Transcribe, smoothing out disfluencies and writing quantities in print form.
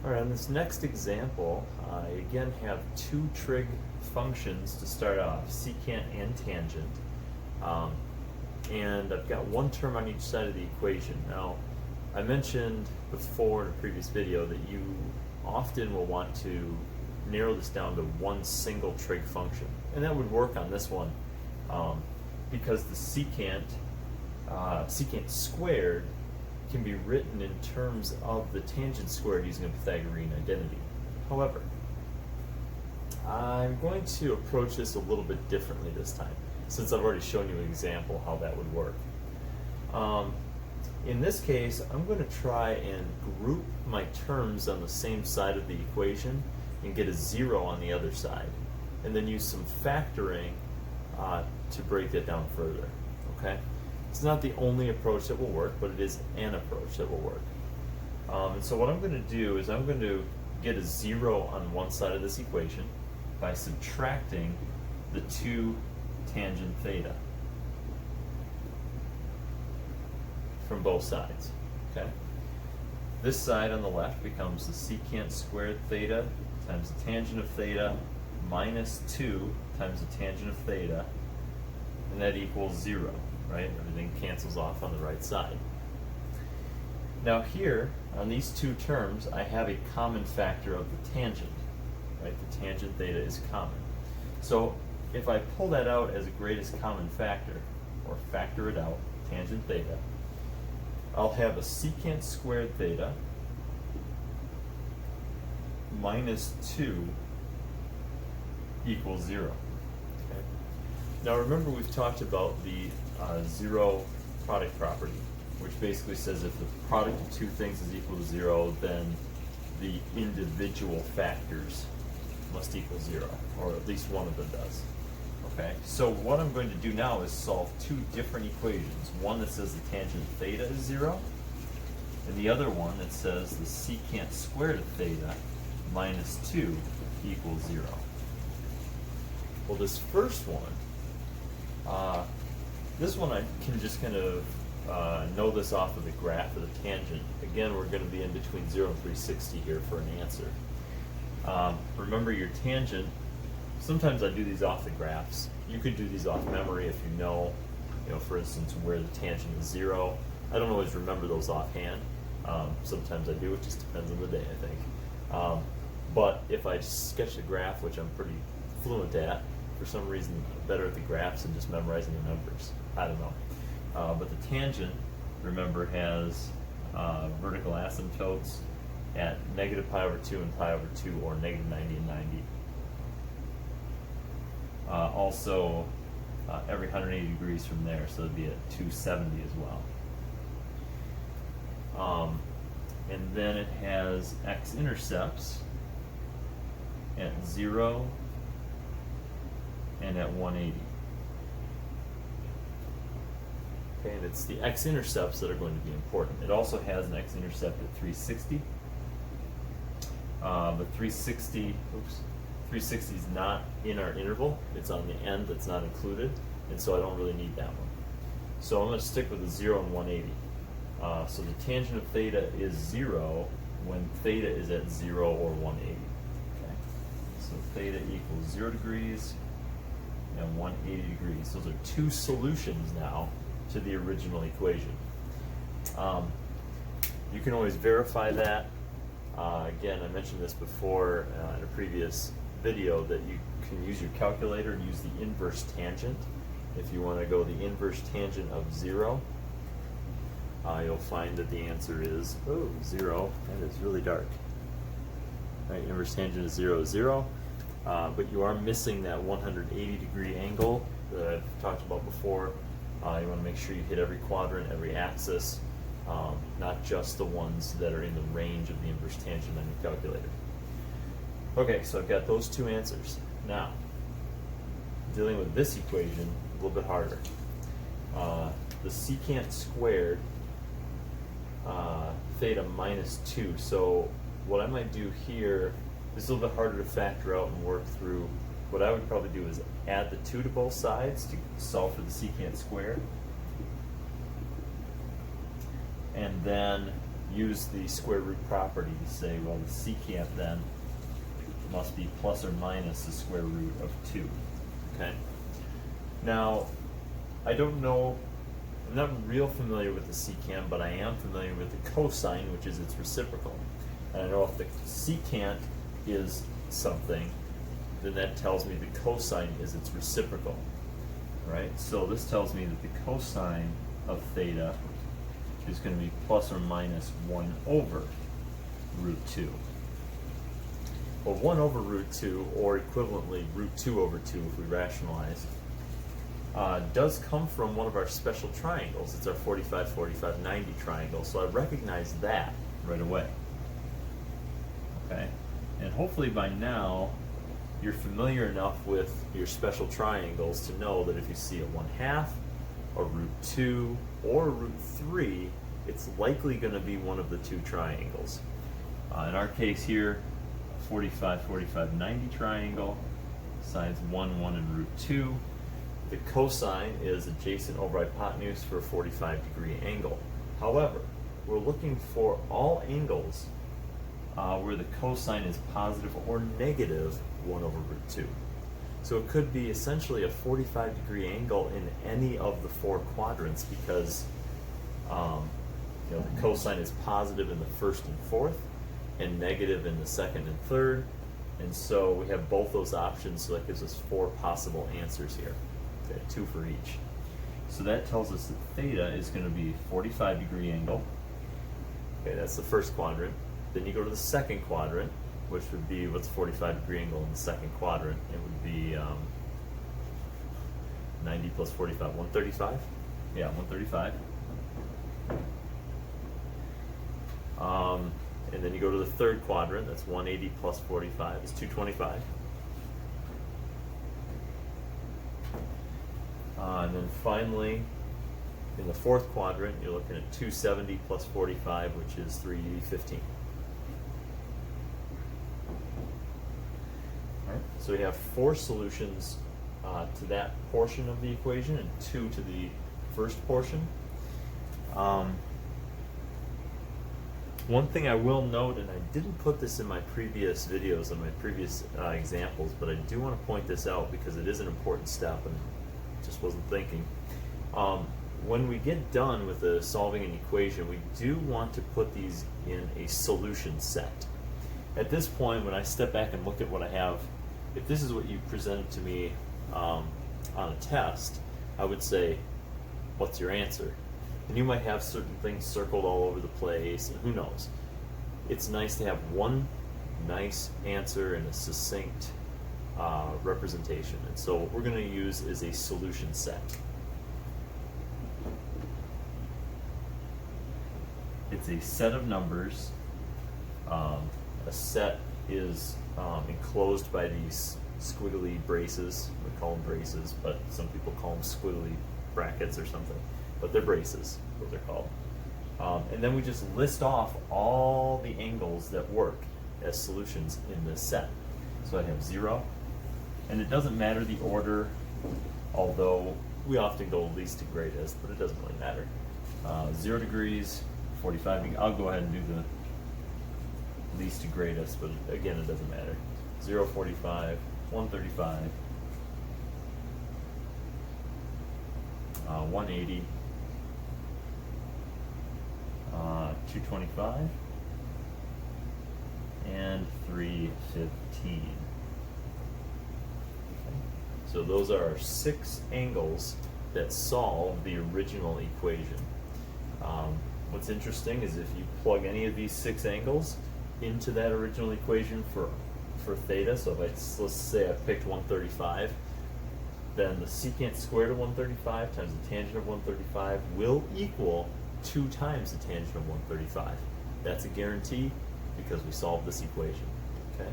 All right, on this next example, I again have two trig functions to start off, secant and tangent. And I've got one term on each side of the equation. Now, I mentioned before in a previous video that you often will want to narrow this down to one single trig function. And that would work on this one because the secant squared can be written in terms of the tangent squared using a Pythagorean identity. However, I'm going to approach this a little bit differently this time, since I've already shown you an example how that would work. In this case, I'm going to try and group my terms on the same side of the equation and get a 0 on the other side, and then use some factoring to break that down further. Okay? It's not the only approach that will work, but it is an approach that will work. And so what I'm going to do is I'm going to get a 0 on one side of this equation by subtracting the 2 tangent theta from both sides. Okay? This side on the left becomes the secant squared theta times the tangent of theta minus 2 times the tangent of theta, and that equals 0. Right? Everything cancels off on the right side. Now here, on these two terms, I have a common factor of the tangent. Right? The tangent theta is common. So if I pull that out as a greatest common factor, or factor it out, tangent theta, I'll have a secant squared theta minus 2 equals 0. Okay? Now remember, we've talked about the 0 product property, which basically says if the product of two things is equal to 0, then the individual factors must equal 0, or at least one of them does. Okay, so what I'm going to do now is solve two different equations. One that says the tangent theta is 0, and the other one that says the secant squared of theta minus 2 equals 0. Well, this first one, I can just kind of know this off of the graph of the tangent. Again, we're going to be in between 0 and 360 here for an answer. Remember your tangent, sometimes I do these off the graphs. You could do these off memory if you know, for instance, where the tangent is 0. I don't always remember those offhand. Sometimes I do, it just depends on the day, I think. But if I sketch a graph, which I'm pretty fluent at, for some reason I'm better at the graphs than just memorizing the numbers. I don't know. But the tangent, remember, has vertical asymptotes at negative pi over 2 and pi over 2, or negative 90 and 90. Also, every 180 degrees from there, so it'd be at 270 as well. And then it has x-intercepts at 0 and at 180. Okay, and it's the x-intercepts that are going to be important. It also has an x-intercept at 360, but 360 is not in our interval. It's on the end that's not included, and so I don't really need that one. So I'm going to stick with the 0 and 180. So the tangent of theta is 0 when theta is at 0 or 180. Okay? So theta equals 0 degrees and 180 degrees. Those are two solutions now to the original equation. You can always verify that. Again, I mentioned this before in a previous video, that you can use your calculator and use the inverse tangent. If you want to go the inverse tangent of 0, you'll find that the answer is 0. That is really dark. Right, inverse tangent is 0 is 0, but you are missing that 180 degree angle that I've talked about before. You want to make sure you hit every quadrant, every axis, not just the ones that are in the range of the inverse tangent on your calculator. Okay, so I've got those two answers. Now, dealing with this equation, a little bit harder. The secant squared theta minus 2. So what I might do here is a little bit harder to factor out and work through. What I would probably do is add the 2 to both sides to solve for the secant squared. And then use the square root property to say, well, the secant then must be plus or minus the square root of 2. Okay? Now, I don't know, I'm not real familiar with the secant, but I am familiar with the cosine, which is its reciprocal. And I know if the secant is something, then that tells me the cosine is its reciprocal. Right? So this tells me that the cosine of theta is going to be plus or minus 1 over root 2. Well, 1 over root 2, or equivalently root 2 over 2 if we rationalize, does come from one of our special triangles. It's our 45, 45, 90 triangle, so I recognize that right away. Okay? And hopefully by now you're familiar enough with your special triangles to know that if you see a 1/2, a root 2, or a root 3, it's likely going to be one of the two triangles. In our case here, 45, 45, 90 triangle, sides 1, 1, and root 2. The cosine is adjacent over hypotenuse for a 45-degree angle. However, we're looking for all angles where the cosine is positive or negative 1 over root 2. So it could be essentially a 45-degree angle in any of the 4 quadrants because the cosine is positive in the first and fourth and negative in the second and third. And so we have both those options, so that gives us 4 possible answers here. Okay, 2 for each. So that tells us that theta is going to be a 45-degree angle. Okay, that's the first quadrant. Then you go to the second quadrant, which would be what's a 45-degree angle in the second quadrant. It would be 90 plus 45, 135? Yeah, 135. And then you go to the third quadrant, that's 180 plus 45 is 225. And then finally, in the fourth quadrant, you're looking at 270 plus 45, which is 315. So we have 4 solutions to that portion of the equation and 2 to the first portion. One thing I will note, and I didn't put this in my previous videos and my previous examples, but I do want to point this out because it is an important step and I just wasn't thinking. When we get done with solving an equation, we do want to put these in a solution set. At this point, when I step back and look at what I have, if this is what you presented to me on a test, I would say, what's your answer? And you might have certain things circled all over the place, and who knows. It's nice to have one nice answer and a succinct representation. And so what we're going to use is a solution set. It's a set of numbers. A set is enclosed by these squiggly braces. We call them braces, but some people call them squiggly brackets or something. But they're braces, what they're called. And then we just list off all the angles that work as solutions in this set. So I have 0, and it doesn't matter the order, although we often go least to greatest, but it doesn't really matter. 0 degrees, 45 degrees. I'll go ahead and do the least to greatest, but again, it doesn't matter. 0, 45, 135, 180, 225, and 315. So those are our 6 angles that solve the original equation. What's interesting is if you plug any of these 6 angles into that original equation for theta, so if let's say I picked 135, then the secant squared of 135 times the tangent of 135 will equal 2 times the tangent of 135. That's a guarantee because we solved this equation. Okay.